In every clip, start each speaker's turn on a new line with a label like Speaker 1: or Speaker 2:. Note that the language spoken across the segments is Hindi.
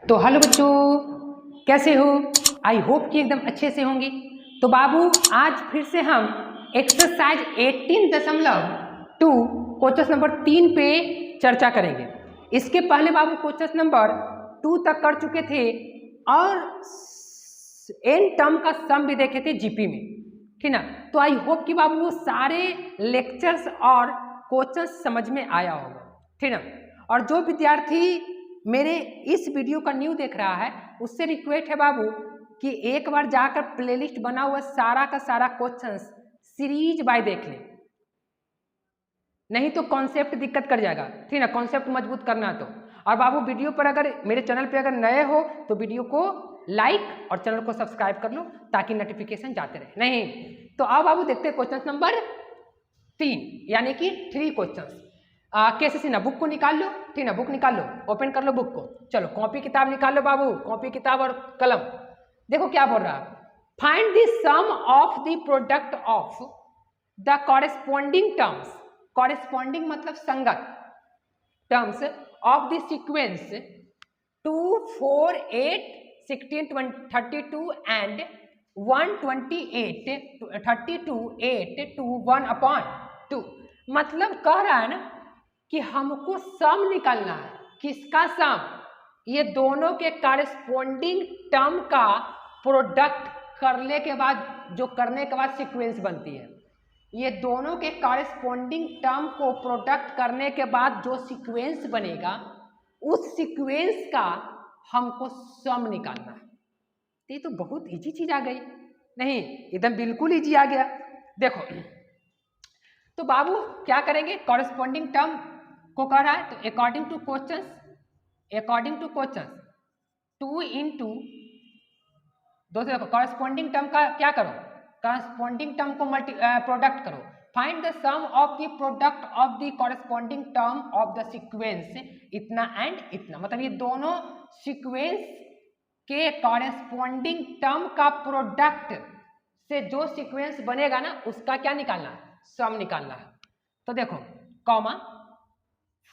Speaker 1: तो हेलो बच्चों, कैसे हो? आई होप कि एकदम अच्छे से होंगे। तो बाबू आज फिर से हम एक्सरसाइज 18.2 क्वेश्चन नंबर 3 पे चर्चा करेंगे। इसके पहले बाबू क्वेश्चन नंबर 2 तक कर चुके थे और एन टर्म का सम भी देखे थे जीपी में, ठीक ना। तो आई होप कि बाबू वो सारे लेक्चर्स और क्वेश्चन समझ में आया होगा, ठीक ना। और जो विद्यार्थी मेरे इस वीडियो का न्यू देख रहा है उससे रिक्वेस्ट है बाबू कि एक बार जाकर प्लेलिस्ट बना हुआ सारा का सारा क्वेश्चन सीरीज बाय देख ले, नहीं तो कॉन्सेप्ट दिक्कत कर जाएगा, ठीक ना। कॉन्सेप्ट मजबूत करना है तो। और बाबू वीडियो पर अगर मेरे चैनल पे अगर नए हो तो वीडियो को लाइक और चैनल को सब्सक्राइब कर लो ताकि नोटिफिकेशन जाते रहे। नहीं तो आओ बाबू देखते हैं क्वेश्चन नंबर 3 यानी कि 3 क्वेश्चन। कैसे से ना बुक को निकाल लो, ठीक ना। बुक निकाल लो, ओपन कर लो बुक को। चलो कॉपी किताब निकाल लो बाबू, कॉपी किताब और कलम। देखो क्या बोल रहा है, find the sum of the product of the corresponding terms. Corresponding मतलब संगत terms of the sequence 2, 4, 8, 16, 32 and 128, 32, 8 to 1/2। मतलब कह रहा है ना कि हमको सम निकालना है। किसका सम? ये दोनों के कॉरेस्पॉन्डिंग टर्म का प्रोडक्ट करने के बाद जो करने के बाद सीक्वेंस बनती है। ये दोनों के कॉरेस्पॉन्डिंग टर्म को प्रोडक्ट करने के बाद जो सीक्वेंस बनेगा उस सीक्वेंस का हमको सम निकालना है। ये तो बहुत इजी चीज आ गई। नहीं एकदम बिल्कुल इजी आ गया। देखो तो बाबू क्या करेंगे, कॉरेस्पॉन्डिंग टर्म को कह रहा है तो अकॉर्डिंग टू क्वेश्चन 2 इंटू दोस्तों देखो कॉरेस्पॉन्डिंग टर्म का क्या करो, कॉरेस्पॉन्डिंग टर्म को प्रोडक्ट करो। Find the sum of the product of the corresponding term of the sequence इतना एंड इतना। मतलब ये दोनों सीक्वेंस के कॉरेस्पॉन्डिंग टर्म का प्रोडक्ट से जो सीक्वेंस बनेगा ना उसका क्या निकालना है, सम निकालना है। तो देखो comma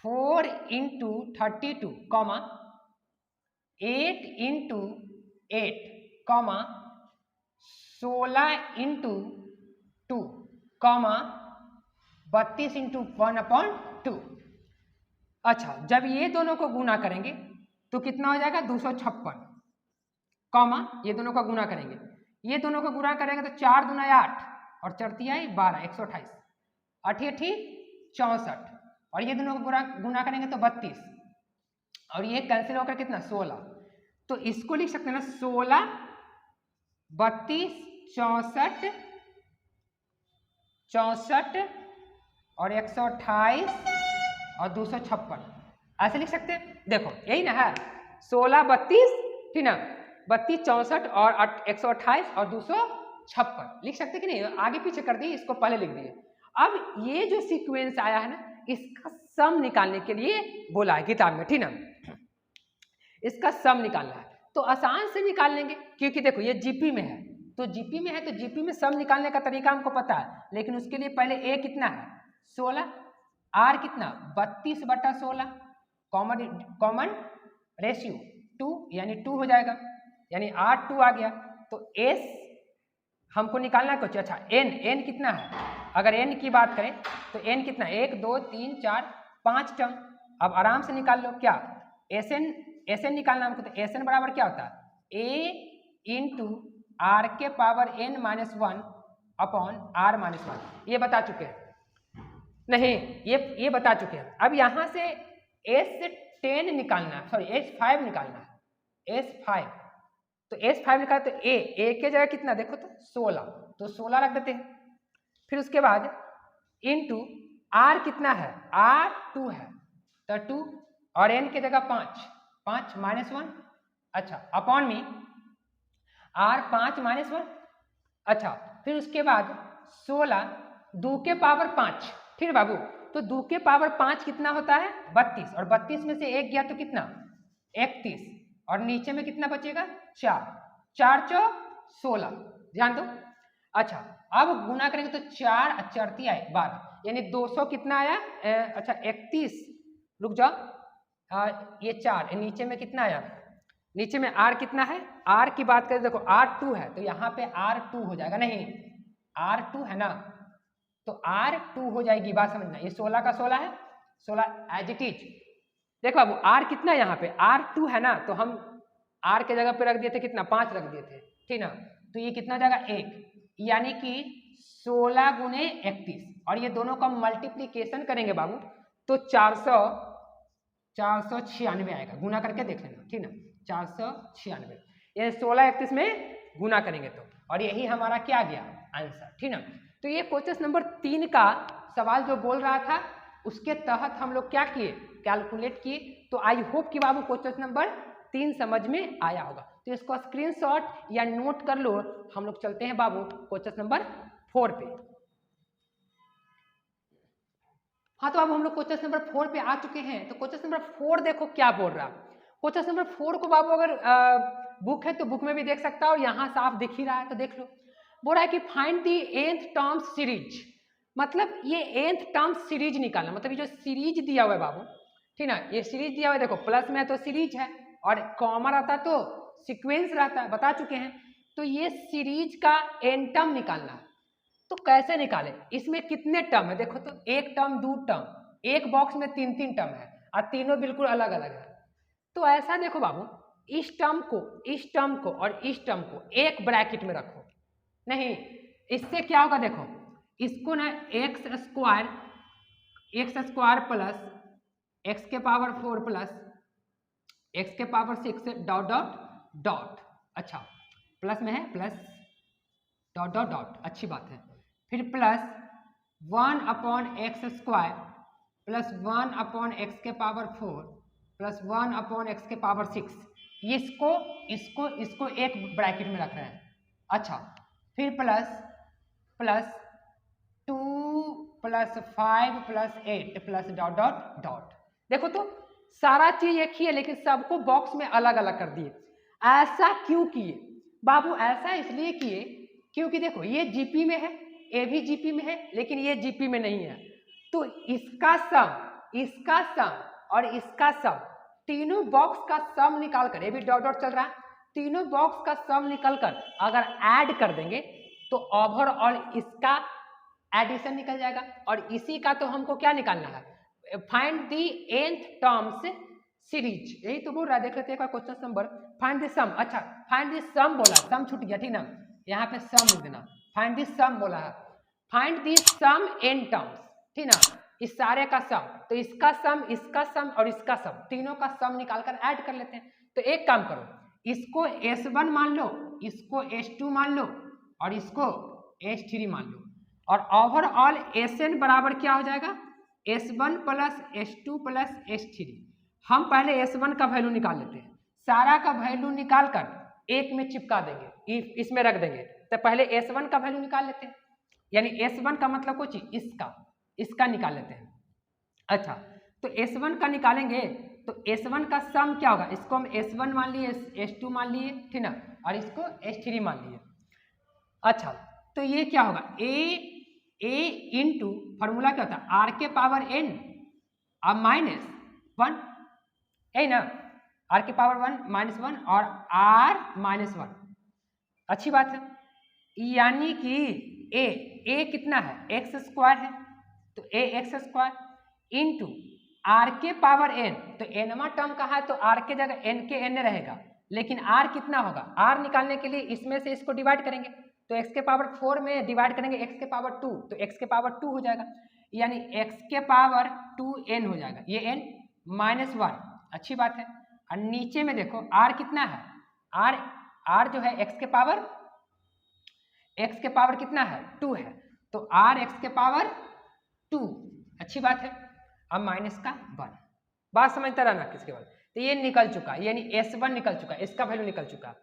Speaker 1: 4 into 32 comma 8 into 8 comma 16 into 2 comma 32 into 1/2। अच्छा जब ये दोनों को गुना करेंगे तो कितना हो जाएगा 256 कॉमा ये दोनों का गुना करेंगे, ये दोनों को गुना करेंगे तो 4 दूना 8 और 4 तिहाई 12, 128, 8 64 और ये दोनों को गुना करेंगे तो 32 और ये कैंसिल होकर कितना 16। तो इसको लिख सकते हैं ना 16, 32, 64, 64 और 128 और 256 ऐसे लिख सकते हैं। देखो यही ना है 16, 32, ठीक ना, 32, 64 और 128 और 256 लिख सकते कि नहीं, आगे पीछे कर दिए, इसको पहले लिख दिए। अब ये जो सीक्वेंस आया है ना इसका सम निकालने के लिए बोला है किताब में, ठीक ना। इसका सम निकालना है तो आसान से निकाल लेंगे क्योंकि देखो ये जीपी में है तो जीपी में है तो जीपी में सम निकालने का तरीका हमको पता है, लेकिन उसके लिए पहले ए कितना है 16, आर कितना 32/16, कॉमन रेशियो 2 यानी 2 हो जाएगा, यानी R 2 आ गया। तो एस हमको निकालना है कुछ। अच्छा एन कितना है, अगर एन की बात करें तो एन कितना 1, 2, 3, 4, 5 टर्म। अब आराम से निकाल लो क्या एस एन निकालना हमको। तो एस एन बराबर क्या होता है ए इंटू आर के पावर n -1 अपॉन r -1। ये बता चुके हैं, नहीं ये बता चुके हैं। अब यहां से S10 निकालना है, सॉरी S5 निकालना है, S5। तो S5 निकाल तो ए के जगह कितना देखो तो 16, तो 16 रख देते हैं। फिर उसके बाद इंटू आर कितना है R2 है तो 2 और n के जगह 5 -1। अच्छा अपॉन में R 5 -1। अच्छा फिर उसके बाद 16 2 के पावर 5, ठीक बाबू। तो 2 के पावर 5 कितना होता है 32 और 32 में से 1 गया तो कितना 31 और नीचे में कितना बचेगा 4, 4 चौक 16, ध्यान दो। अच्छा अब गुना करेंगे तो 4 और 4 तिहाई 12 यानी 200 कितना आया अच्छा 31, रुक जाओ ये 4 नीचे में कितना आया नीचे में r कितना है, r की बात करें देखो r2 है तो यहाँ पे r2 हो जाएगा, नहीं r2 है ना तो r2 हो जाएगी, बात समझना। ये 16 का 16 है, 16 एज इट इज। देखो बाबू r कितना है यहाँ पे r2 है ना, तो हम r के जगह पे रख दिए थे कितना 5 रख दिए थे, ठीक ना। तो ये कितना हो जाएगा 1, यानी कि 16 गुने 31, और ये दोनों का मल्टीप्लीकेशन करेंगे बाबू तो 496 आएगा, गुना करके देख लेना, ठीक ना। 496 ये 16 31 में गुना करेंगे तो, और यही हमारा क्या गया आंसर, ठीक ना। तो ये क्वेश्चन नंबर 3 का सवाल जो बोल रहा था उसके तहत हम लोग क्या किए, कैलकुलेट किए। तो आई होप कि बाबू क्वेश्चन नंबर 3 समझ में आया होगा, तो इसको स्क्रीनशॉट या नोट कर लो। हम लोग चलते हैं बाबू क्वेश्चन नंबर 4 पे। हाँ तो अब हम लोग क्वेश्चन नंबर 4 पे आ चुके हैं। तो क्वेश्चन नंबर 4 देखो क्या बोल रहा है। क्वेश्चन नंबर 4 को बाबू अगर बुक है तो बुक में भी देख सकता है, और यहाँ साफ दिख ही रहा है तो देख लो। बोल रहा है कि find the nth terms series, मतलब ये nth टर्म्स सीरीज निकालना, मतलब ये जो सीरीज दिया हुआ है बाबू, ठीक ना, ये सीरीज दिया हुआ है, देखो प्लस में तो सीरीज है और कॉमा रहता तो सीक्वेंस रहता है, बता चुके हैं। तो ये सीरीज का n टर्म निकालना है। तो कैसे निकाले, इसमें कितने टर्म है देखो तो, एक टर्म दो टर्म, एक बॉक्स में 3 टर्म है और तीनों बिल्कुल अलग अलग है। तो ऐसा देखो बाबू, इस टर्म को इस टर्म को और इस टर्म को एक ब्रैकेट में रखो, नहीं इससे क्या होगा देखो, इसको ना एक्स स्क्वायर प्लस एक्स के पावर 4 प्लस एक्स के पावर 6 डॉट डॉट डॉट, अच्छा प्लस में है प्लस डॉट डॉट डॉट, अच्छी बात है। फिर plus 1 upon x square plus 1 upon x के पावर 4 प्लस 1 अपॉन एक्स के पावर 6, इसको इसको इसको एक ब्रैकेट में रख रहे हैं। अच्छा फिर plus 2 plus 5 plus 8 plus dot dot dot. देखो तो सारा चीज एक ही है लेकिन सबको बॉक्स में अलग अलग कर दिए। ऐसा क्यों किए बाबू, ऐसा इसलिए किए क्योंकि देखो ये जीपी में है, ये भी जीपी में है, लेकिन ये जीपी में नहीं है। तो इसका सम और इसका सम, तीनों बॉक्स का सम निकाल कर, ये भी डॉट डॉट चल रहा है, तीनों बॉक्स का सम निकल कर अगर ऐड कर देंगे तो ओवरऑल इसका एडिशन निकल जाएगा। और इसी का तो हमको क्या निकालना है, find the nth terms series, यही तो बोल रहा है। देख लेते हैं क्वेश्चन नंबर, फाइंड द सम। अच्छा फाइंड द सम बोला, सम छूट गया, ठीक ना, यहाँ पे सम लिख देना, फाइंड द सम बोला है, find the sum n terms, ठीक ना, इस सारे का सम, तो इसका सम और इसका सम, तीनों का सम निकाल कर ऐड कर लेते हैं। तो एक काम करो, इसको S1 मान लो, इसको S2 मान लो और इसको S3 मान लो, और ओवरऑल Sn बराबर क्या हो जाएगा, S1 plus S2 plus S3। हम पहले S1 का वैल्यू निकाल लेते हैं, सारा का वैल्यू निकाल कर एक में चिपका देंगे, इसमें रख देंगे। तो पहले S1 का वैल्यू निकाल लेते हैं, यानी S1 का मतलब कुछ इसका निकाल लेते हैं। अच्छा तो S1 का निकालेंगे तो S1 का सम क्या होगा, इसको हम S1 मान लिए, S2 मान लिए, ठीक ना, और इसको S3 मान लिए। अच्छा तो ये क्या होगा, a इंटू फॉर्मूला क्या होता है, r के पावर n और माइनस 1, है ना, r के पावर 1 माइनस 1 और r माइनस 1, अच्छी बात है। यानी कि a कितना है, एक्स स्क्वायर है, तो a x square into r के पावर n, तो nवा टर्म कहा है तो r के जगह n के n रहेगा, लेकिन r कितना होगा, r निकालने के लिए इसमें से इसको डिवाइड करेंगे, तो x के पावर 4 में डिवाइड करेंगे x के पावर 2, तो x के पावर 2 हो जाएगा, यानी x के पावर 2n हो जाएगा, ये n माइनस 1, अच्छी बात है। और नीचे में देखो r कितना है, r जो है x के पावर कितना है, 2 है, तो r x के पावर 2, अच्छी बात है। अब माइनस का 1, बात समझता रहना किसके बाद। तो ये निकल चुका, यानी S1 निकल चुका, इसका वैल्यू निकल चुका।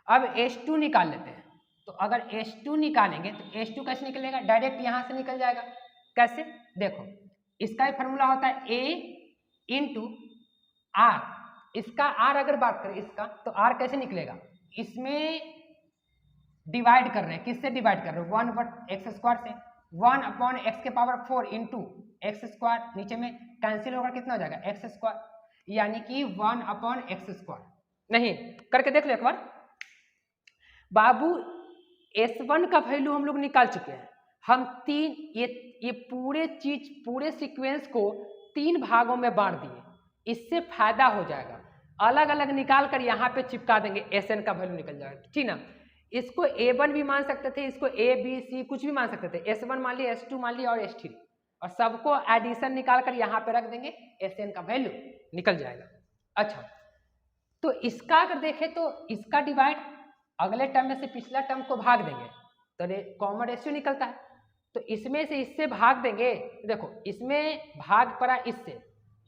Speaker 1: अब S2 निकाल लेते हैं, तो अगर S2 निकालेंगे तो S2 कैसे निकलेगा, डायरेक्ट यहां से निकल जाएगा। कैसे, देखो इसका ही फॉर्मूला होता है A इंटू R, इसका R अगर बात करें इसका, तो R कैसे निकलेगा, इसमें डिवाइड कर रहे हैं, किससे डिवाइड कर रहे हैं, 1 बट एक्स स्क्वायर से, 1 अपॉन एक्स के पावर 4 इंटू एक्स स्क्वायर, नीचे में कैंसिल होकर कितना हो जाएगा, एक्स स्क्वायर, यानी कि 1 अपॉन एक्स स्क्वायर, नहीं, करके देख लो एक बार। बाबू S1 का वैल्यू हम लोग निकाल चुके हैं। हम तीन ये पूरे चीज पूरे सीक्वेंस को 3 भागों में बांट दिए, इससे फायदा हो जाएगा। अलग अलग निकाल कर यहाँ पे चिपका देंगे, Sn का वैल्यू निकल जाएगा, ठीक ना। इसको A1 भी मान सकते थे, इसको A B C कुछ भी मान सकते थे, S1 मान लिया, S2 मान लिया और S3, और सबको एडिशन निकाल कर यहाँ पे रख देंगे, Sn का वैल्यू निकल जाएगा। अच्छा, तो इसका अगर देखें तो इसका डिवाइड अगले टर्म में से पिछला टर्म को भाग देंगे तो कॉमन रेशियो निकलता है। तो इसमें से इससे भाग देंगे, देखो इसमें भाग पड़ा इससे,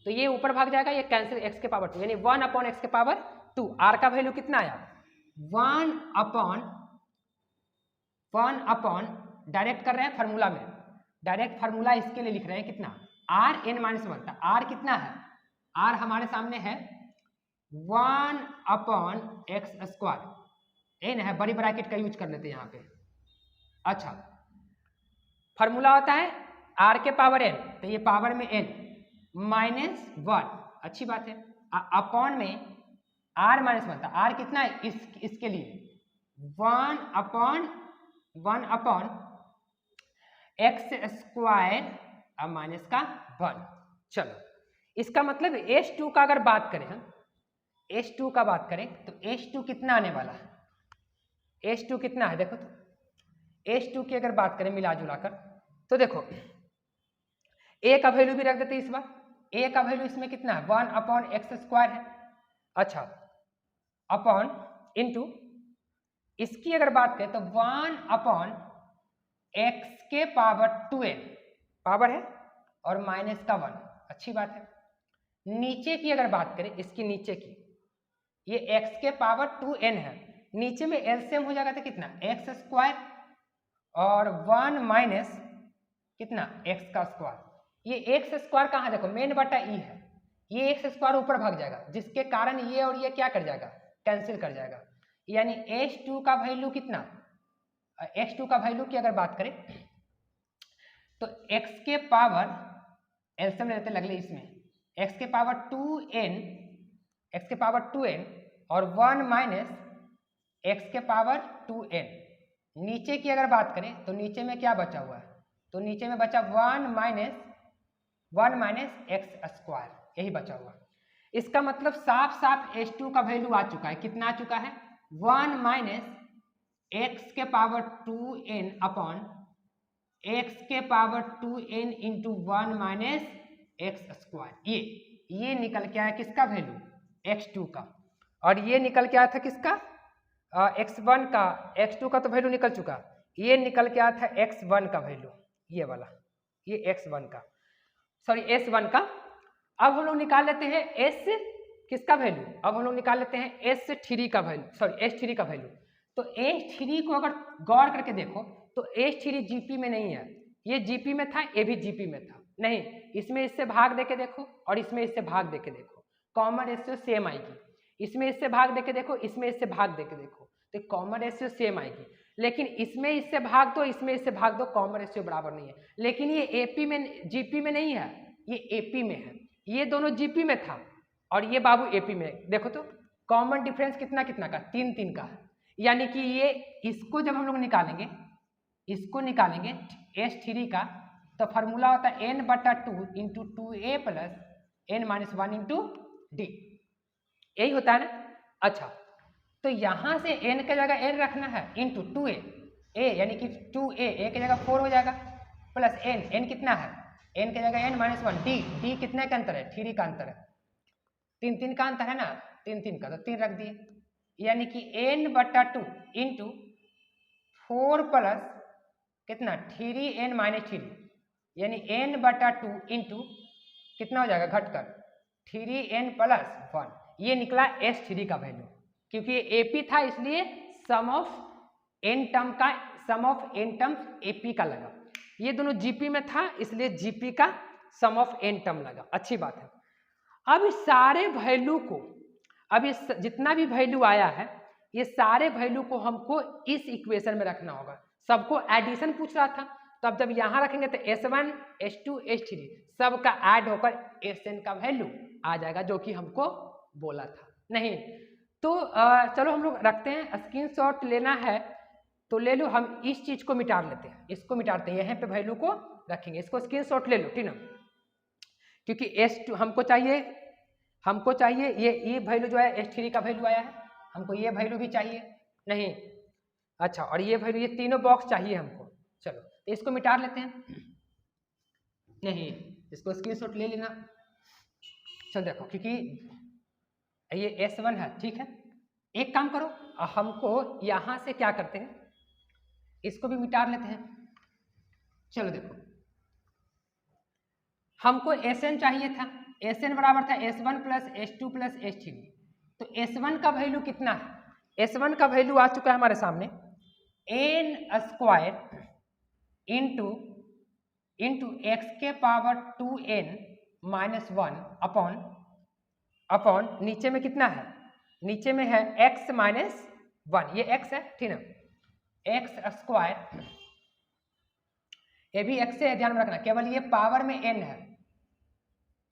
Speaker 1: तो ये ऊपर भाग जाएगा, ये कैंसिल x के पावर 2, यानी 1/x के पावर 2। r का वैल्यू कितना आया? 1/, डायरेक्ट कर रहे हैं फार्मूला में, डायरेक्ट फार्मूला इसके लिए लिख रहे हैं कितना, Rn-1। r कितना है? r हमारे सामने है 1/x², n है, बड़ी ब्रैकेट का यूज कर लेते हैं यहाँ पे। अच्छा, फार्मूला होता है r के पावर n, तो ये पावर में n -1, अच्छी बात है, अपॉन में r-1 था। r कितना है इसके लिए 1/(x²) अब माइनस का 1। चलो, इसका मतलब H2 का अगर बात करें हम, H2 का बात करें तो H2 कितना आने वाला है? H2 कितना है देखो तो, H2 की अगर बात करें मिला जुला कर, तो देखो A का वैल्यू भी रख देते इस बार। A का वैल्यू इसमें कितना है? 1/x² है। अच्छा, अपॉन इंटू इसकी अगर बात करें तो 1/x के पावर 2n पावर है और माइनस का 1, अच्छी बात है। नीचे की अगर बात करें, इसकी नीचे की, ये x के पावर 2n है, नीचे में एलसीएम हो जाएगा तो कितना, x² और 1 माइनस कितना, x का स्क्वायर। ये x² कहाँ, देखो मेन बटा e है, ये x² ऊपर भाग जाएगा, जिसके कारण ये और ये क्या कर जाएगा, कैंसिल कर जाएगा। यानी H2 का वैल्यू कितना, H2 का वैल्यू की अगर बात करें तो x के पावर एलसीएम लेते लगले इसमें, x के पावर 2n और 1 माइनस x के पावर 2n। नीचे की अगर बात करें तो नीचे में क्या बचा हुआ है, तो नीचे में बचा 1 माइनस x², यही बचा हुआ। इसका मतलब साफ साफ H2 का वैल्यू आ चुका है, कितना आ चुका है, 1 माइनस x के पावर 2n अपॉन x के power 2n into 1 minus x²। ये निकल के आया किसका वैल्यू, x2 का, और ये निकल के आया था किसका, x1 का। x2 का तो वैल्यू निकल चुका, ये निकल के आया था x1 का वैल्यू, ये वाला, ये x1 का, सॉरी S1 का। अब हम लोग निकाल लेते हैं S किसका वैल्यू, अब हम लोग निकाल लेते हैं S3 का वैल्यू, सॉरी H3 का वैल्यू। तो H3 को अगर गौर करके देखो तो H3 GP में नहीं है, ये GP में था, ये भी GP में था, नहीं, इसमें इससे भाग देके देखो और इसमें इससे भाग देके देखो, कॉमन रेशियो सेम आएगी। इसमें इससे भाग देके देखो, इसमें इससे भाग देके देखो, तो कॉमन रेशियो सेम आएगी। लेकिन इसमें इससे भाग दो, इसमें इससे भाग दो, कॉमन रेशियो बराबर नहीं है। लेकिन ये AP में, GP में नहीं है, ये AP में है। ये दोनों GP में था और ये बाबू AP में है। देखो तो कॉमन डिफरेंस कितना कितना का, 3 का है। यानी कि ये इसको जब हम लोग निकालेंगे, इसको निकालेंगे H3 का, तो फार्मूला होता है n/2 into 2a plus n-1 into d, यही होता है ना। अच्छा, तो यहां से n के जगह n रखना है इंटू 2a, यानी कि 2a की जगह 4 हो जाएगा, प्लस n कितना है, n के जगह n-1, d कितने का अंतर है, 3 का अंतर है, 3 का अंतर है ना, 3 का, तो 3 रख दिए, यानी कि n/2 इंटू 4 प्लस कितना 3n-3, यानी n/2 इंटू कितना हो जाएगा घटकर 3n + 1। ये निकला S3 का वैल्यू, क्योंकि ये AP था इसलिए सम ऑफ n टर्म्स AP का लगा। ये दोनों GP में था इसलिए GP का सम ऑफ n टर्म लगा, अच्छी बात है। अब इस सारे वैल्यू को, अब इस जितना भी वैल्यू आया है, ये सारे वैल्यू को हमको इस इक्वेशन में रखना होगा। सबको एडिशन पूछ रहा था, तो अब जब यहाँ रखेंगे तो S1 S2 S3 सबका ऐड होकर Sn का वैल्यू आ जाएगा, जो कि हमको बोला था। नहीं तो चलो हम लोग रखते हैं, स्क्रीनशॉट लेना है तो ले लो। हम इस चीज को मिटा लेते हैं, इसको मिटाते हैं, यहाँ पे वैल्यू को रखेंगे, इसको स्क्रीनशॉट ले लो, ठीक ना। क्योंकि S2 हमको चाहिए ये वैल्यू जो है S3 का वैल्यू आया है, हमको ये वैल्यू भी चाहिए नहीं, अच्छा, और ये वैल्यू, ये तीनों बॉक्स चाहिए हमको। चलो तो इसको मिटा लेते हैं, नहीं इसको स्क्रीनशॉट ले लेना। चल देखो, क्योंकि ये S1 है, ठीक है। एक काम करो, हमको यहां से क्या करते हैं, इसको भी मिटा लेते हैं। चलो देखो, हमको Sn चाहिए था, Sn बराबर था S1 plus S2 plus S3। तो S1 का वैल्यू कितना है, S1 का वैल्यू आ चुका है हमारे सामने, n स्क्वायर इंटू एक्स के पावर 2n माइनस 1 अपॉन नीचे में कितना है, नीचे में है x माइनस 1, ये x है, ठीक ना, एक्स स्क्वायर, ये भी x से ध्यान में रखना, केवल ये पावर में n है,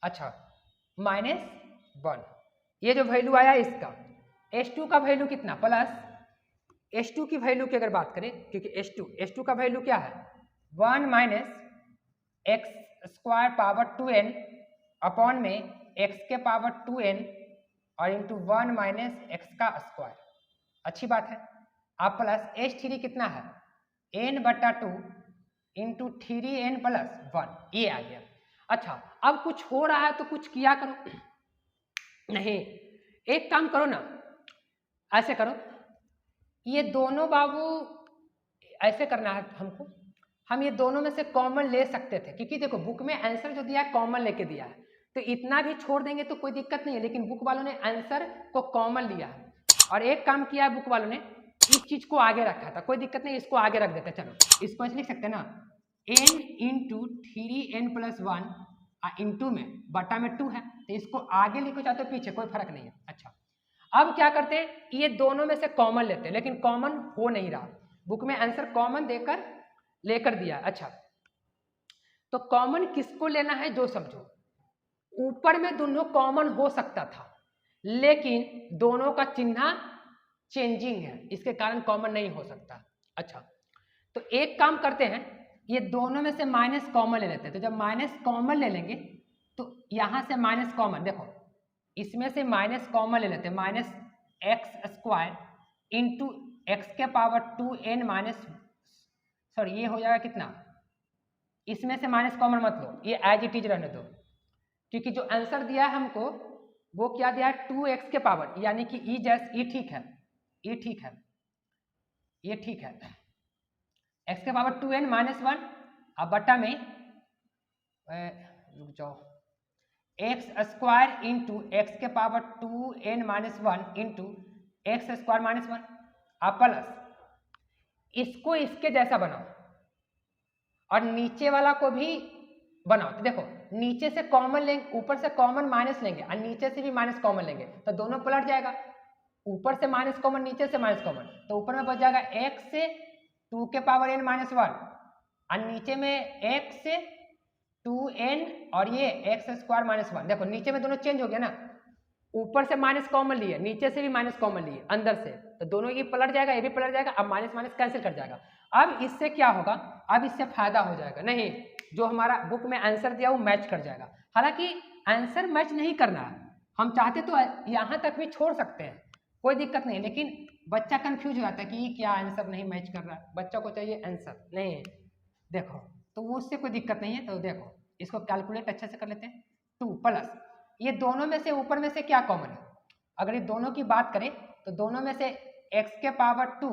Speaker 1: अच्छा, माइनस 1, ये जो वैल्यू आया इसका। S2 का वैल्यू कितना, प्लस S2 की वैल्यू की अगर बात करें, क्योंकि S2 का वैल्यू क्या है, 1 minus x square power 2n upon में x के पावर 2n और इंटू 1 माइनस एक्स का स्क्वायर, अच्छी बात है। अब प्लस S3 कितना है, n/2 इंटू 3n प्लस 1, ये आ गया। अच्छा, अब कुछ हो रहा है तो कुछ किया करो, नहीं एक काम करो ना, ऐसे करो, ये दोनों बाबू ऐसे करना है हमको, हम ये दोनों में से कॉमन ले सकते थे, क्योंकि देखो बुक में आंसर जो दिया है कॉमन लेके दिया है, तो इतना भी छोड़ देंगे तो कोई दिक्कत नहीं है, लेकिन बुक वालों ने आंसर को कॉमन लिया है। और एक काम किया है बुक वालों ने, इस चीज को आगे रखा था, कोई दिक्कत नहीं, इसको आगे रख देते। चलो इसको ऐसे लिख सकते हैं ना, n into 3n plus 1 into में बटा में 2 है, तो इसको आगे लिखो चाहते हो पीछे, कोई फर्क नहीं है। अच्छा, अब क्या करते हैं, ये दोनों में से कॉमन लेते हैं, लेकिन कॉमन हो नहीं रहा, बुक में आंसर कॉमन देकर लेकर दिया। अच्छा, तो कॉमन किसको लेना है जो समझो, ऊपर में दोनों कॉमन हो सकता था, लेकिन दोनों का चिन्ह चेंजिंग है, इसके कारण कॉमन नहीं हो सकता। अच्छा, तो एक काम करते हैं, ये दोनों में से माइनस कॉमन ले लेते हैं, तो जब माइनस कॉमन ले लेंगे तो यहां से माइनस कॉमन, देखो इसमें से माइनस कॉमन ले लेते हैं, minus x square into x के पावर 2n माइनस, सॉरी ये हो जाएगा कितना, इसमें से माइनस कॉमन मत लो, ये एज इट इज रहने दो, क्योंकि जो आंसर दिया है हमको वो क्या दिया है, 2x के पावर, यानी कि ई जैस ई ठीक है, ये ठीक है, ये ठीक है, x के पावर 2n माइनस 1 अब बटा में रुक जाओ, एक्स स्क्वायर इंटू एक्स के power 2n minus 1 into x square minus 1 अब प्लस इसको इसके जैसा बनाओ और नीचे वाला को भी बनाओ। तो देखो नीचे से कॉमन लेंगे, ऊपर से कॉमन माइनस लेंगे और नीचे से भी माइनस कॉमन लेंगे, तो दोनों पलट जाएगा, ऊपर से माइनस कॉमन नीचे से माइनस कॉमन, तो ऊपर में बच जाएगा x से 2 के पावर n माइनस 1 और नीचे में x से 2n और ये एक्स स्क्वायर माइनस 1। देखो नीचे में दोनों चेंज हो गया ना, ऊपर से माइनस कॉमन लिए, नीचे से भी माइनस कॉमन लिए, अंदर से, तो दोनों ये पलट जाएगा, ये भी पलट जाएगा, अब माइनस माइनस कैंसिल कर जाएगा। अब इससे क्या होगा, अब इससे फायदा हो जाएगा, नहीं जो हमारा बुक में आंसर दिया वो मैच कर जाएगा। हालांकि आंसर मैच नहीं करना है, हम चाहते तो यहाँ तक भी छोड़ सकते हैं, कोई दिक्कत नहीं, लेकिन बच्चा कंफ्यूज हो जाता है कि क्या आंसर नहीं मैच कर रहा है, बच्चा को चाहिए आंसर, नहीं देखो तो वो उससे कोई दिक्कत नहीं है। तो देखो इसको कैलकुलेट अच्छे से कर लेते हैं, 2 प्लस ये दोनों में से ऊपर में से क्या कॉमन है, अगर ये दोनों की बात करें तो दोनों में से x के पावर 2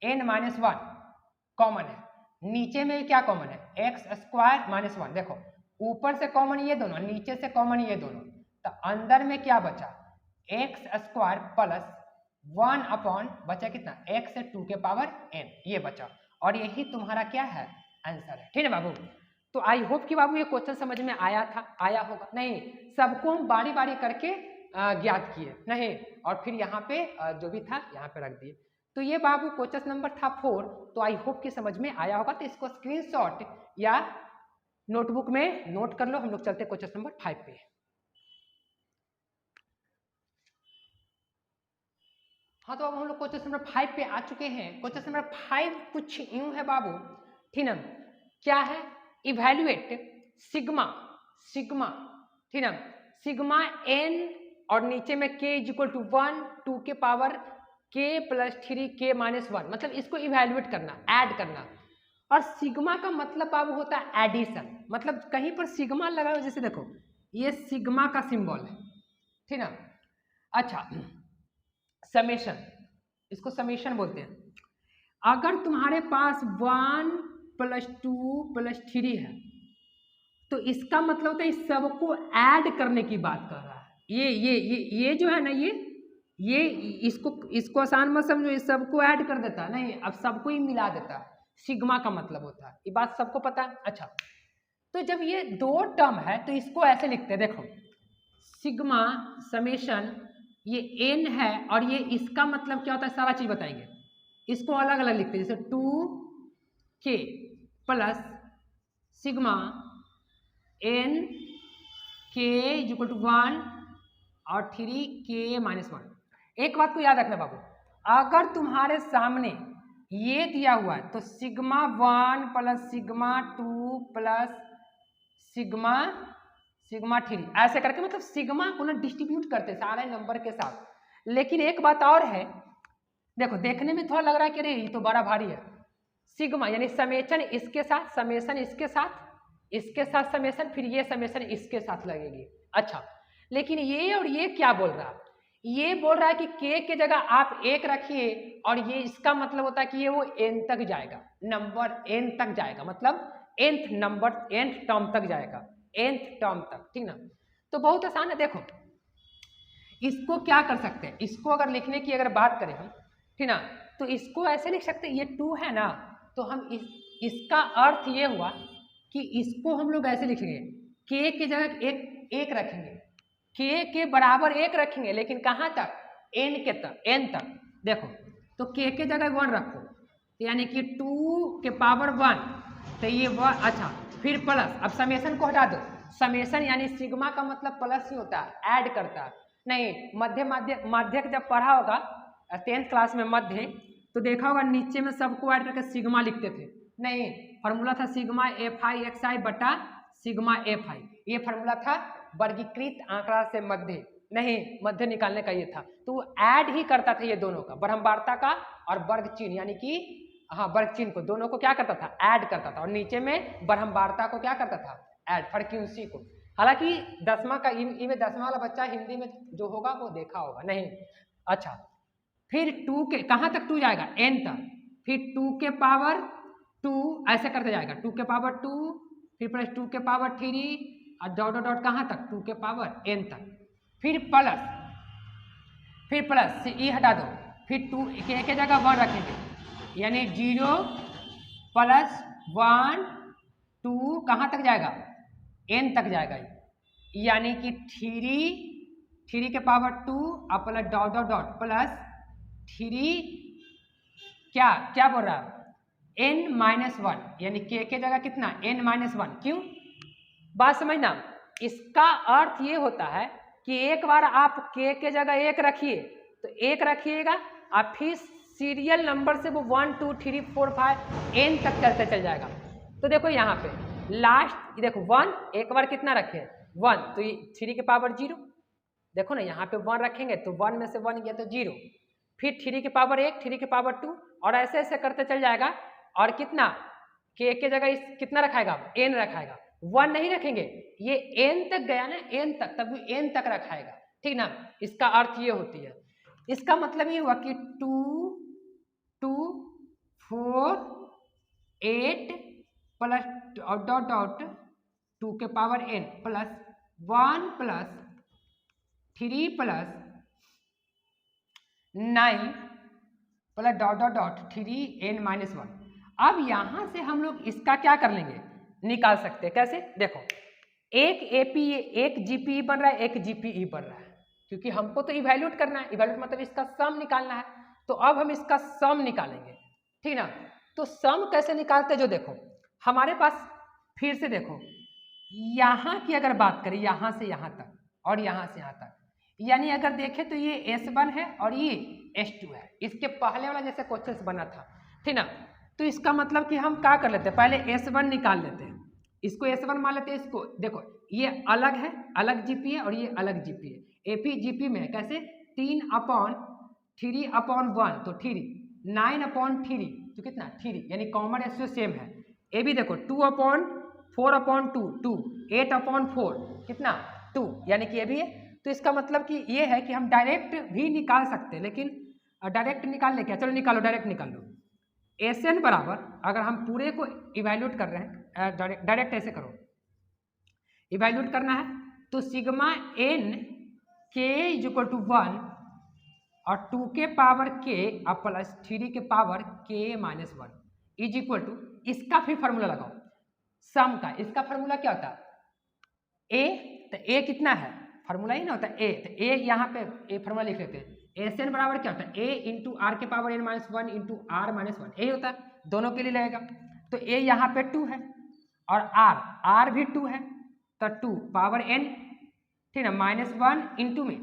Speaker 1: n माइनस 1 कॉमन है, नीचे में क्या कॉमन है, एक्स स्क्वायर माइनस 1। देखो ऊपर से कॉमन ये दोनों, नीचे से कॉमन ये दोनों, तो अंदर में क्या बचा, एक्स स्क्वायर प्लस 1 अपॉन बचा कितना, x से 2 के पावर n, ये बचा, और यही तुम्हारा क्या है आंसर है, ठीक है बाबू। तो आई होप कि बाबू ये क्वेश्चन समझ में आया होगा, नहीं सबको हम बारी बारी करके ज्ञात किए, नहीं और फिर यहाँ पे जो भी था यहाँ पे रख दिए। तो ये बाबू क्वेश्चन नंबर था 4, तो आई होप कि समझ में आया होगा, तो इसको स्क्रीनशॉट या नोटबुक में नोट कर लो। हम लोग चलते क्वेश्चन नंबर 5 पे। हाँ, तो अब हम लोग क्वेश्चन नंबर 5 पे आ चुके हैं। क्वेश्चन नंबर 5 कुछ यूं है बाबू, ठीक ना, क्या है, इवैल्यूएट सिग्मा, सिग्मा, ठीक ना, सिग्मा एन और नीचे में k इज इक्वल टू 1 2 के power k plus 3 k minus 1, मतलब इसको इवैल्यूएट करना, ऐड करना। और सिग्मा का मतलब बाबू होता है एडिशन, मतलब कहीं पर सिग्मा लगा हो, जैसे देखो ये सिग्मा का सिंबल है, ठीक ना। अच्छा, समेशन, इसको समेशन बोलते हैं। अगर तुम्हारे पास 1 प्लस 2 प्लस 3 है तो इसका मतलब होता है इस सबको ऐड करने की बात कर रहा है। ये जो है ना, ये इसको आसान मत समझो, इस सबको ऐड कर देता है, नहीं, अब सबको ही मिला देता है, सिग्मा का मतलब होता है, ये बात सबको पता है। अच्छा, तो जब ये दो टर्म है तो इसको ऐसे लिखते हैं, देखो सिग्मा समेशन, ये एन है और ये इसका मतलब क्या होता है सारा चीज बताएंगे। इसको अलग अलग लिखते हैं, जैसे 2k plus sigma n k equal to 1 और 3k माइनस 1। एक बात को याद रखना बाबू, अगर तुम्हारे सामने ये दिया हुआ है तो sigma 1 plus sigma 2 plus sigma sigma 3 ऐसे करके, मतलब सिग्मा को ना डिस्ट्रीब्यूट करते सारे नंबर के साथ। लेकिन एक बात और है, देखो देखने में थोड़ा लग रहा है कि अरे ये तो बड़ा भारी है, सिग्मा यानी समेशन इसके साथ, समेशन इसके साथ, इसके साथ समेशन, फिर ये समेशन इसके साथ लगेगी। अच्छा, लेकिन ये और ये क्या बोल रहा है, ये बोल रहा है कि k के जगह आप 1 रखिए और ये इसका मतलब होता है कि ये वो n तक जाएगा, नंबर n तक जाएगा, मतलब nth नंबर nth टर्म तक जाएगा, nth टर्म तक, ठीक ना। तो बहुत आसान है, देखो इसको क्या कर सकते हैं, इसको अगर लिखने की अगर बात करें हम, ठीक ना, तो इसको ऐसे लिख सकते हैं, ये 2 है ना, तो हम इसका अर्थ ये हुआ कि इसको हम लोग ऐसे लिखेंगे, k की जगह एक रखेंगे, k के बराबर 1 रखेंगे, लेकिन कहाँ तक, n के तक, n तक। देखो तो k के जगह 1 रखो, यानी कि 2 के पावर 1, तो ये 1। अच्छा, फिर प्लस, अब समेशन को हटा दो, समेशन यानी सिग्मा का मतलब प्लस ही होता है, ऐड करता है, नहीं माध्यक जब पढ़ा होगा 10th क्लास में मध्य, तो देखा होगा नीचे में सबको ऐड करके सिग्मा लिखते थे, नहीं, फॉर्मूला था सिग्मा एफ आई एक्स आई बटा सिग्मा एफ आई, ये फॉर्मूला था वर्गीकृत आंकड़ा से मध्य, नहीं मध्य निकालने का ये था। तो ऐड ही करता था ये दोनों का, ब्रह्मवार्ता का और वर्ग चिन्ह, यानी कि हाँ वर्ग चिन्ह को, दोनों को क्या करता था, ऐड करता था, और नीचे में ब्रह्मवार्ता को क्या करता था, ऐड, फ्रीक्वेंसी को। हालांकि 10वां का इनमें 10वां वाला बच्चा हिंदी में जो होगा वो देखा होगा, नहीं। अच्छा, फिर 2 के कहाँ तक 2 जाएगा, n तक, फिर 2 के पावर 2 ऐसे करते जाएगा, 2 के पावर 2, फिर प्लस 2 के पावर 3 और डॉट डॉट डॉट कहाँ तक, 2 के पावर n तक, फिर प्लस से e हटा दो, फिर 2 के जगह 1 रखेंगे, यानी 0 प्लस 1 2 कहाँ तक जाएगा, n तक जाएगा, यानी कि 3 के पावर 2 और plus dot dot dot plus 3 क्या बोल रहा है, n माइनस 1, यानी k के जगह कितना, n माइनस 1। क्यों, बात समझना, इसका अर्थ ये होता है कि एक बार आप k के जगह 1 रखिए तो 1 रखिएगा, और फिर सीरियल नंबर से वो 1 2 3 4 5 n तक चलते चल जाएगा। तो देखो यहाँ पे लास्ट देखो 1, एक बार कितना रखे 1, तो ये 3 के पावर 0, देखो ना यहाँ पे 1 रखेंगे तो 1 में से 1 गया तो 0, फिर 3 के पावर 1, 3 के पावर 2, और ऐसे ऐसे करते चल जाएगा। और कितना, k के जगह इस कितना रखाएगा, n रखाएगा, 1 नहीं रखेंगे, ये n तक गया ना, n तक, तब n तक रखाएगा, ठीक ना। इसका अर्थ ये होती है, इसका मतलब ये हुआ कि 2 2 4 8 प्लस डॉट डॉट 2 के power n plus 1 plus 3 plus 9 plus dot dot dot 3 n minus 1। अब यहां से हम लोग इसका क्या कर लेंगे, निकाल सकते हैं, कैसे, देखो एक एपी एक जीपीई बन रहा है, एक जीपीई बन रहा है, क्योंकि हमको तो इवैल्यूएट करना है, इवैल्यूएट मतलब इसका सम निकालना है, तो अब हम इसका सम निकालेंगे, ठीक ना। तो सम कैसे निकालते, जो देखो हमारे पास, फिर से देखो यहाँ की अगर बात करें, यहाँ से यहाँ तक और यहाँ से यहाँ तक, यानी अगर देखें तो ये S1 है और ये S2 है, इसके पहले वाला जैसे क्वेश्चन बना था, ठीक ना। तो इसका मतलब कि हम क्या कर लेते हैं, पहले S1 निकाल लेते हैं, इसको S1 मान लेते हैं। इसको देखो ये अलग है, अलग GP है और ये अलग GP है। AP GP में कैसे 3/3/1 तो 3 9/3 तो कितना 3, यानी कॉमन रेशियो सेम है। ये भी देखो 2/4/2 2 8/4 कितना 2, यानी कि ये भी है। तो इसका मतलब कि ये है कि हम डायरेक्ट भी निकाल सकते हैं, लेकिन डायरेक्ट निकालने क्या, चलो निकालो, डायरेक्ट निकाल लो। SN बराबर, अगर हम पूरे को इवैल्यूएट कर रहे हैं, डायरेक्ट ऐसे करो, इवैल्यूएट करना है तो sigma n k equal to 1 और 2 के पावर k और प्लस 3 के power k minus 1 is equal to, इसका फिर फॉर्मूला लगाओ सम का। इसका फॉर्मूला क्या होता है, a, तो a कितना है, फॉर्मूला ही ना होता है a, तो a यहाँ पे a फॉर्मूला लिख लेते हैं। SN बराबर क्या होता है, a इंटू आर के power n minus 1 into r minus 1, यही होता है, दोनों के लिए लगेगा। तो a यहाँ पे 2 है और r भी 2 है, तो 2 पावर n, ठीक है, माइनस 1 इंटू में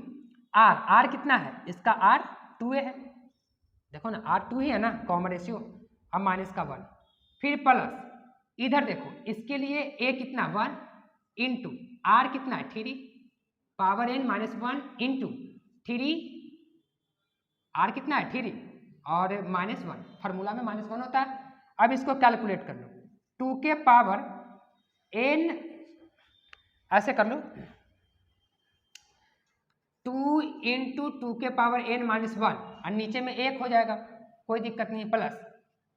Speaker 1: r कितना है, इसका r 2 है, देखो ना r 2 ही है ना, कॉमन रेशियो, अब माइनस का 1, फिर प्लस इधर देखो इसके लिए a कितना 1 इंटू r कितना है 3 power n minus 1 into 3 r कितना है 3 और माइनस 1, फॉर्मूला में माइनस 1 होता है। अब इसको कैलकुलेट कर लो, 2 के पावर n ऐसे कर लो, 2 इंटू 2 के पावर n माइनस 1 और नीचे में 1 हो जाएगा, कोई दिक्कत नहीं, प्लस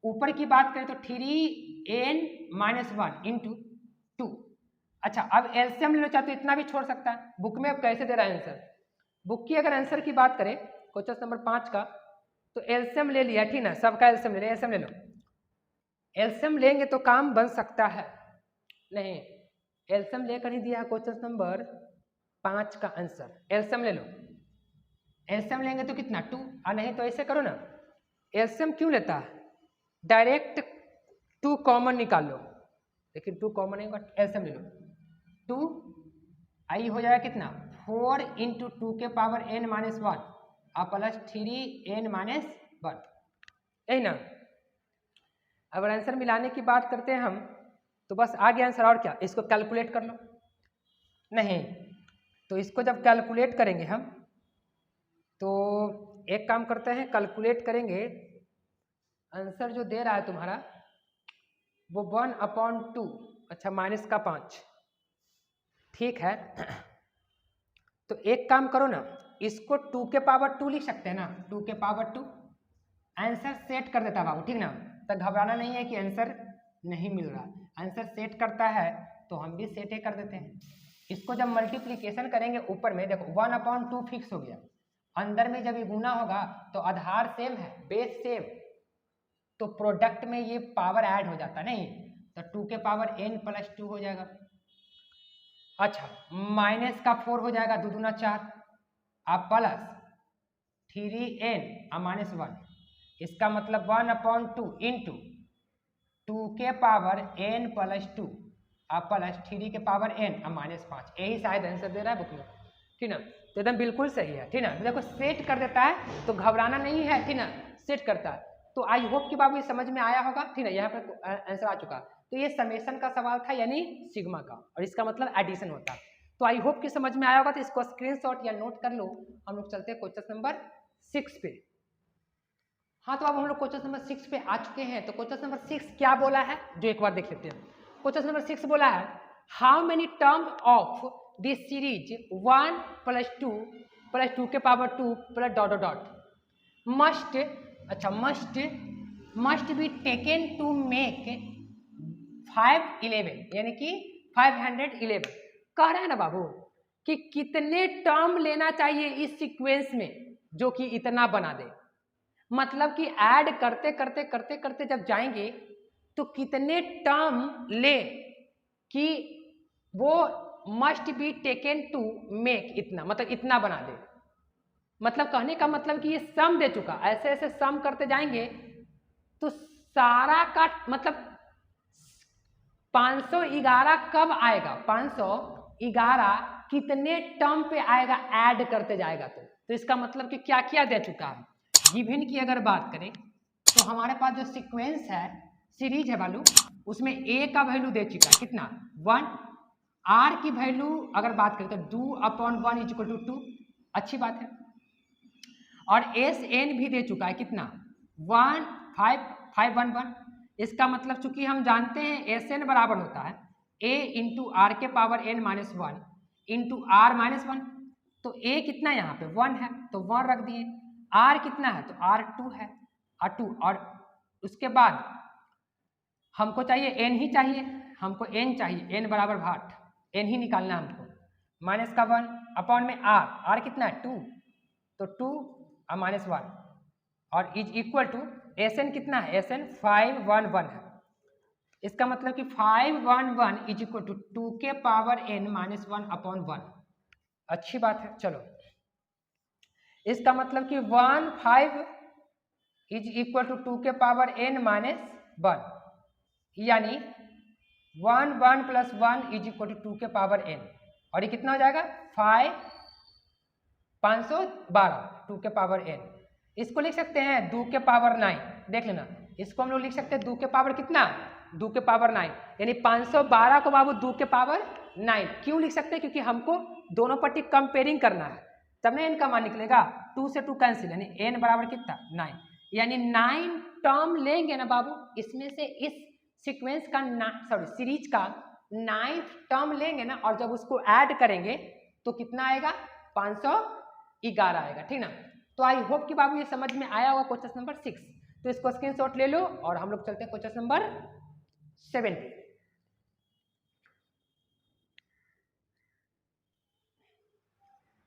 Speaker 1: ऊपर की बात करें तो 3n माइनस 1 इंटू 2। अच्छा अब एलसीएम ले लो, चाहे तो इतना भी छोड़ सकता है, बुक में अब कैसे दे रहा है आंसर, बुक की अगर आंसर की बात करें क्वेश्चन नंबर 5 का, तो एलसीएम ले लिया, ठीक ना, सबका एलसीएम ले लिया, एलसीएम ले लो, एलसीएम लेंगे तो काम बन सकता है, नहीं एलसीएम लेकर ही दिया है क्वेश्चन नंबर 5 का आंसर, एलसीएम ले लो, एलसीएम लेंगे तो कितना 2, और नहीं तो ऐसे करो ना, एलसीएम क्यों लेता है, डायरेक्ट 2 कॉमन निकाल लो, लेकिन 2 कॉमन नहीं होगा, एलसीएम ले लो, 2 आई हो जाएगा कितना 4 इंटू 2 के पावर n माइनस 1 और प्लस 3n माइनस 1, यही ना। अगर आंसर मिलाने की बात करते हैं हम तो बस आ गया आंसर, और क्या, इसको कैलकुलेट कर लो, नहीं तो इसको जब कैलकुलेट करेंगे हम तो एक काम करते हैं, कैलकुलेट करेंगे, आंसर जो दे रहा है तुम्हारा वो 1/2, अच्छा माइनस का 5, ठीक है। तो एक काम करो ना, इसको 2 के पावर 2 लिख सकते हैं ना, 2 के पावर 2 आंसर सेट कर देता बाबू, ठीक ना, तो घबराना नहीं है कि आंसर नहीं मिल रहा, आंसर सेट करता है तो हम भी सेट ही कर देते हैं। इसको जब मल्टीप्लीकेशन करेंगे ऊपर में देखो 1/2 फिक्स हो गया, अंदर में जब ये गुना होगा तो आधार सेम है, बेस सेम, तो प्रोडक्ट में ये पावर ऐड हो जाता नहीं, तो 2 के पावर n प्लस 2 हो जाएगा। अच्छा माइनस का 4 हो जाएगा, 2 दूना 4 अब प्लस 3n और माइनस 1, इसका मतलब 1/2 इंटू 2 के पावर n प्लस 2 और प्लस 3 के पावर n और माइनस 5, यही शायद आंसर दे रहा है बुक में, ठीक ना, तो एकदम बिल्कुल सही है, ठीक ना। देखो सेट कर देता है तो घबराना नहीं है, ठीक ना, सेट करता है। तो आई होप कि बाबू ये समझ में आया होगा, ठीक ना, यहाँ पर आंसर आ चुका। तो ये समेशन का सवाल था, यानी सिग्मा का, और इसका मतलब एडिशन होता है। तो आई होप कि समझ में आया होगा, तो इसको स्क्रीनशॉट या नोट कर लो। हम लोग चलते हैं क्वेश्चन नंबर 6 पे। हाँ तो अब हम लोग क्वेश्चन नंबर 6 पे आ चुके हैं। तो क्वेश्चन नंबर 6 क्या बोला है, जो एक बार देख लेते हैं। क्वेश्चन नंबर 6 बोला है, how many term of this series 1 + 2 + 2 के पावर 2 + डॉट डॉट मस्ट, अच्छा must be taken to make 511, यानी कि 511। कह रहा है ना बाबू कि कितने टर्म लेना चाहिए इस सीक्वेंस में जो कि इतना बना दे, मतलब कि ऐड करते करते करते करते जब जाएंगे तो कितने टर्म ले कि वो must be taken to make इतना, मतलब इतना बना दे। मतलब कहने का मतलब कि ये सम दे चुका, ऐसे ऐसे सम करते जाएंगे तो सारा का मतलब 511 कब आएगा, 511 कितने टर्म पे आएगा ऐड करते जाएगा। तो इसका मतलब कि क्या क्या दे चुका है। गिवन की अगर बात करें तो हमारे पास जो सीक्वेंस है, सीरीज है वालू, उसमें ए का वैल्यू दे चुका है कितना 1, आर की वैल्यू अगर बात करें तो 2/1 इज इक्वल टू 2, अच्छी बात है। और एस एन भी दे चुका है कितना 1 5 5 1 1। इसका मतलब चूंकि हम जानते हैं एस एन बराबर होता है ए इंटू आर के power n minus 1 into r minus 1। तो ए कितना यहाँ पे 1 है तो 1 रख दिए, आर कितना है तो आर 2 है, आर 2। और उसके बाद हमको चाहिए एन ही चाहिए, हमको एन चाहिए, एन बराबर भाट, एन ही निकालना है हमको। माइनस का 1 अपॉन में आर, आर कितना है 2, तो 2 और माइनस 1 और is equal to S n कितना है, एस एन 511 है। इसका मतलब कि 511 इज इक्वल टू 2 के पावर एन माइनस 1 अपॉन 1, अच्छी बात है। चलो इसका मतलब कि 15 इज इक्वल टू 2 के पावर एन माइनस 1, यानी 1 1 प्लस 1 इज इक्वल टू 2 के पावर एन, और ये कितना हो जाएगा 512 2 के पावर एन। इसको लिख सकते हैं 2 के पावर 9, देख लेना, इसको हम लोग लिख सकते हैं 2 के पावर कितना 2 के पावर 9, यानी 512 को बाबू 2 के पावर 9 क्यों लिख सकते हैं, क्योंकि हमको दोनों पट्टी कंपेयरिंग करना है, तब ना एन का मान निकलेगा। 2 से 2 कैंसिल, यानी एन बराबर कितना 9, यानी 9 टर्म लेंगे ना बाबू, इसमें से इस सीक्वेंस का सीरीज का 9th टर्म लेंगे ना, और जब उसको ऐड करेंगे तो कितना आएगा 511 आएगा, ठीक ना। तो आई होप कि बाबू ये समझ में आया होगा क्वेश्चन नंबर 6। तो इसको स्क्रीनशॉट ले लो और हम लोग चलते हैं क्वेश्चन नंबर 7 पे।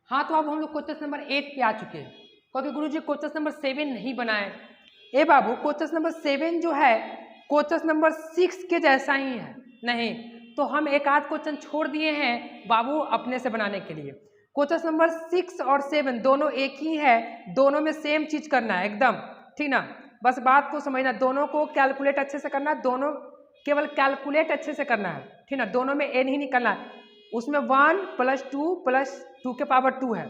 Speaker 1: हाँ तो अब हम लोग क्वेश्चन नंबर 8 पे आ चुके हैं, क्योंकि गुरुजी क्वेश्चन नंबर 7 नहीं बनाए। ए बाबू क्वेश्चन नंबर 7 जो है क्वेश्चन नंबर 6 के जैसा ही है, नहीं तो हम एक आध क्वेश्चन छोड़ दिए हैं बाबू अपने से बनाने के लिए। क्वेश्चन नंबर 6 और 7 दोनों एक ही है, दोनों में सेम चीज करना है एकदम, ठीक ना। बस बात को समझना, दोनों को कैलकुलेट अच्छे से करना है, दोनों केवल कैलकुलेट अच्छे से करना है, ठीक ना। दोनों में एन ही निकलना है, उसमें 1 + 2 + 2 के पावर 2 है,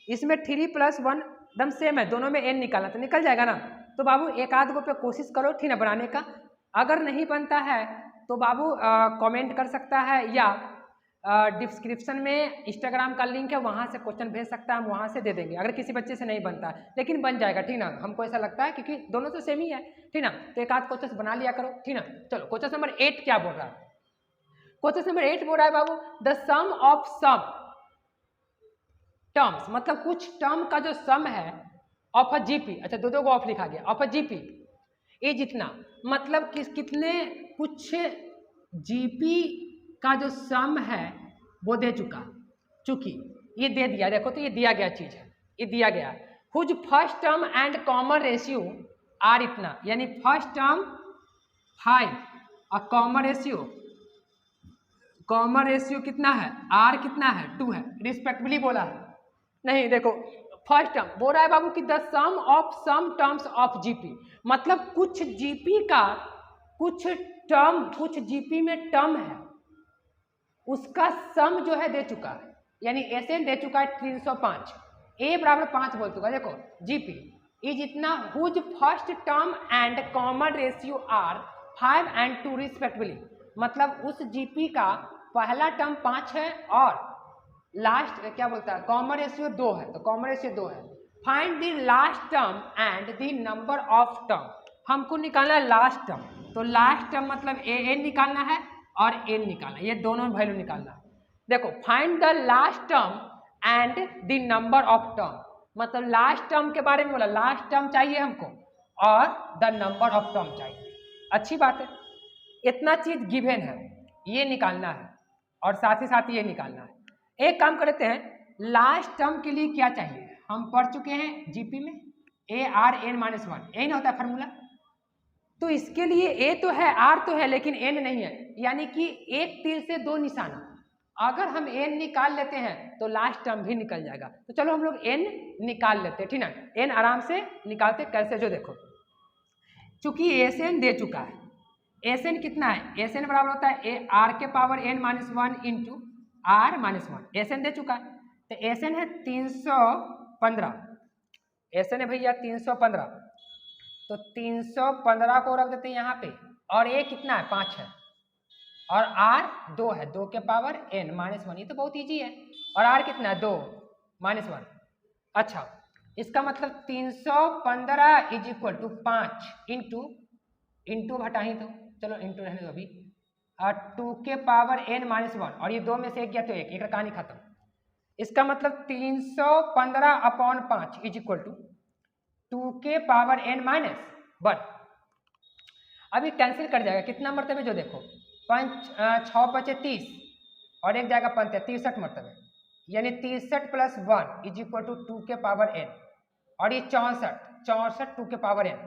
Speaker 1: इसमें 3 + 1 एकदम सेम है, दोनों में एन निकालना तो निकल जाएगा ना। तो बाबू एक आध गो पे कोशिश करो, ठीक ना, बनाने का। अगर नहीं बनता है तो बाबू कमेंट कर सकता है, या डिस्क्रिप्शन में इंस्टाग्राम का लिंक है, वहाँ से क्वेश्चन भेज सकता है, हम वहाँ से दे देंगे अगर किसी बच्चे से नहीं बनता है, लेकिन बन जाएगा, ठीक ना। हमको ऐसा लगता है क्योंकि दोनों तो सेम ही है, ठीक ना। तो एक आध क्वेश्चन बना लिया करो, ठीक ना। चलो क्वेश्चन नंबर 8 क्या बोल रहा है। क्वेश्चन नंबर 8 बोल रहा है बाबू the sum of some terms, मतलब कुछ टर्म का जो सम है ऑफ अ जीपी, अच्छा दो को ऑफ लिखा गया, ऑफ अ जीपी ये जितना, मतलब कितने कुछ जीपी का जो सम है वो दे चुका, चूंकि ये दे दिया, देखो तो ये दिया गया चीज है, ये दिया गया whose first term and common ratio r इतना, यानी फर्स्ट टर्म 5 और कॉमन रेशियो कितना है आर कितना है 2 है, रिस्पेक्टिवली बोला है। नहीं देखो फर्स्ट टर्म बोल रहा है बाबू कि the sum of some terms of GP, मतलब कुछ जीपी का कुछ टर्म, कुछ जीपी में टर्म है उसका सम जो है दे चुका है, यानी एसएन दे चुका है 305, ए बराबर 5 बोल चुका है। देखो जीपी इज इतना whose first term and common ratio r 5 and 2 respectively, मतलब उस जीपी का पहला टर्म 5 है और लास्ट क्या बोलता है कॉमन रेशियो 2 है, तो कॉमन रेशियो 2 है। Find the last term and the number of term, हमको निकालना है लास्ट टर्म, तो लास्ट टर्म मतलब एन निकालना है और एन निकालना है, ये दोनों वैल्यू निकालना है। देखो find the last term and the number of term, मतलब लास्ट टर्म के बारे में बोला, लास्ट टर्म चाहिए हमको और द नंबर ऑफ टर्म चाहिए, अच्छी बात है। इतना चीज गिवन है, ये निकालना है और साथ ही साथ ये निकालना है। एक काम करते हैं, लास्ट टर्म के लिए क्या चाहिए, हम पढ़ चुके हैं जीपी में a r n minus 1, n होता है फार्मूला, तो इसके लिए ए तो है आर तो है लेकिन एन नहीं है, यानी कि एक तीर से दो निशाना, अगर हम एन निकाल लेते हैं तो लास्ट टर्म भी निकल जाएगा। तो चलो हम लोग एन निकाल लेते हैं, ठीक ना, एन आराम से निकालते कैसे, जो देखो चूंकि एस एन दे चुका है, एस एन कितना है, एस एन बराबर होता है ए आर के power n minus 1 into r -1 Sn दे चुका है, तो Sn है 315, Sn है भैया 315, तो 315 को रख देते हैं यहाँ पे, और a कितना है 5 है, और r 2 है, 2 के पावर n -1, ये तो बहुत इजी है, और r कितना है 2 -1। अच्छा, इसका मतलब 315 इज इक्वल टू 5 इंटू घटा ही तो, चलो इंटू रहने दो अभी, 2 के पावर n -1, और ये 2 में से एक गया तो एक कहानी खत्म। इसका मतलब 315/5 इज इक्वल टू 2 के पावर n -1। अभी कैंसिल कर जाएगा, कितना मरतबे जो देखो 6 × 30 और एक जाएगा 63 मरतबे, यानी 63 + 1 इज इक्वल टू 2 के पावर n, और ये 64 2 के पावर n।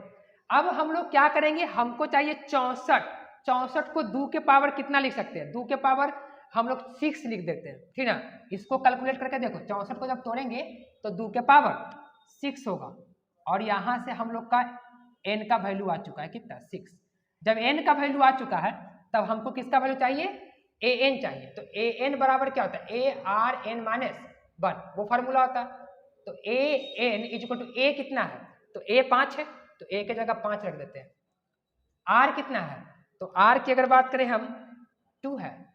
Speaker 1: अब हम लोग क्या करेंगे, हमको चाहिए 64 को 2 के पावर कितना लिख सकते हैं, 2 के पावर हम लोग 6 लिख देते हैं, ठीक ना। इसको कैलकुलेट करके देखो, 64 को जब तोड़ेंगे तो 2 के पावर 6 होगा, और यहाँ से हम लोग का n का वैल्यू आ चुका है कितना 6। जब n का वैल्यू आ चुका है तब हमको किसका वैल्यू चाहिए, an चाहिए। तो an बराबर क्या होता है, ARn - 1 वो फार्मूला होता है। तो an is equal to a कितना है, तो a 5 है, तो a के जगह 5 रख देते हैं। r कितना है, तो r की अगर बात करें हम 2 है,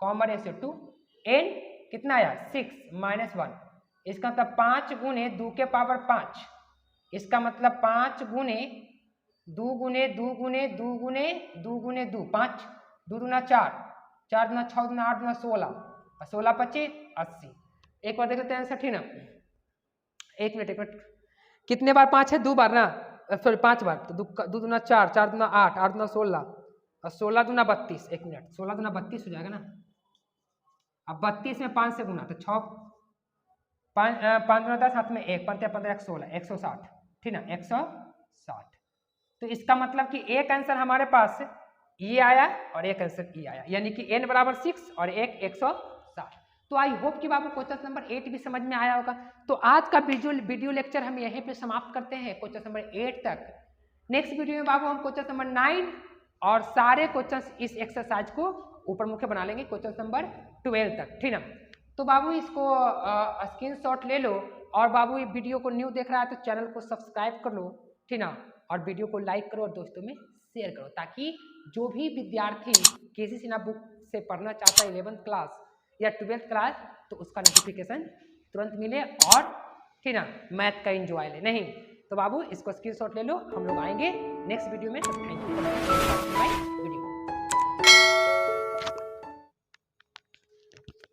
Speaker 1: कॉमन रेशियो 2, n कितना आया 6 -1, इसका मतलब 5 गुने 2 के पावर 5, इसका मतलब 5 गुने 2 गुने 2 गुने 2 गुने 2 गुने 2 5, 2 दूना 4, 4 दूना 6 दूना 8 दूना 16, 16 25 80। एक बार देख लेते हैं आंसर, ठीक ना। एक मिनट, कितने बार 5 है, 2 बार ना, सॉरी 5 बार, तो 2 दूना 4, 4 दूना 8, 8 दूना 16, और 16 दूना 32, एक मिनट 16 दूना 32 हो जाएगा ना। अब 32 में 5 से गुना, तो 6 5 दूना 10, हाथ में 1, 15 15 16, 160, ठीक ना 160। तो इसका मतलब कि एक आंसर हमारे पास ये आया और एक आंसर ये आया, यानी कि n बराबर 6 और एक 160। तो आई होप कि बाबू क्वेश्चन नंबर 8 भी समझ में आया होगा। तो आज का वीडियो लेक्चर हम यहीं पे समाप्त करते हैं क्वेश्चन नंबर 8 तक। नेक्स्ट वीडियो में बाबू हम क्वेश्चन नंबर 9 और सारे क्वेश्चन इस एक्सरसाइज को ऊपर मुख्य बना लेंगे क्वेश्चन नंबर 12 तक, ठीक ना। तो बाबू इसको स्क्रीनशॉट ले लो, और बाबू ये वीडियो को न्यू देख रहा है तो चैनल को सब्सक्राइब कर लो, ठीक ना, और वीडियो को लाइक करो और दोस्तों में शेयर करो, ताकि जो भी विद्यार्थी केसी सिन्हा बुक से पढ़ना चाहता है 11th क्लास या 12th क्लास, तो उसका नोटिफिकेशन तुरंत मिले और ठीक ना मैथ का एंजॉय ले। नहीं तो बाबू इसको स्क्रीनशॉट ले लो, हम लोग आएंगे नेक्स्ट वीडियो में। Thank you, bye video.